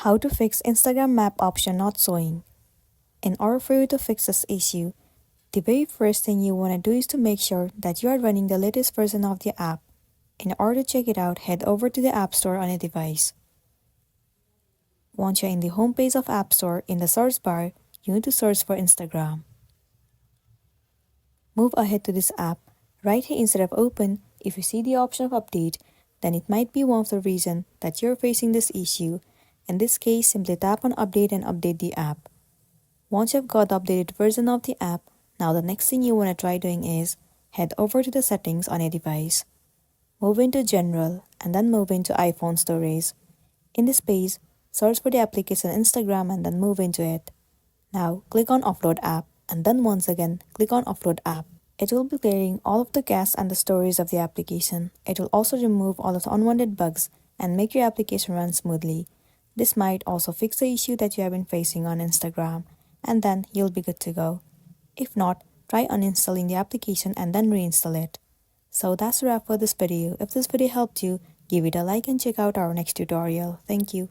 How to fix Instagram map option not showing. In order for you to fix this issue, the very first thing you want to do is to make sure that you are running the latest version of the app. In order to check it out, head over to the App Store on your device. Once you're in the home page of App Store, in the search bar, you need to search for Instagram. Move ahead to this app. Right here instead of open, if you see the option of update, then it might be one of the reasons that you're facing this issue. In this case, simply tap on update and update the app. Once you've got the updated version of the app, now the next thing you want to try doing is head over to the settings on your device. Move into general and then move into iPhone storage. In this page, search for the application Instagram and then move into it. Now click on offload app and then once again click on offload app. It will be clearing all of the cache and the storage of the application. It will also remove all of the unwanted bugs and make your application run smoothly. This might also fix the issue that you have been facing on Instagram, and then you'll be good to go. If not, try uninstalling the application and then reinstall it. So that's a wrap for this video. If this video helped you, give it a like and check out our next tutorial. Thank you.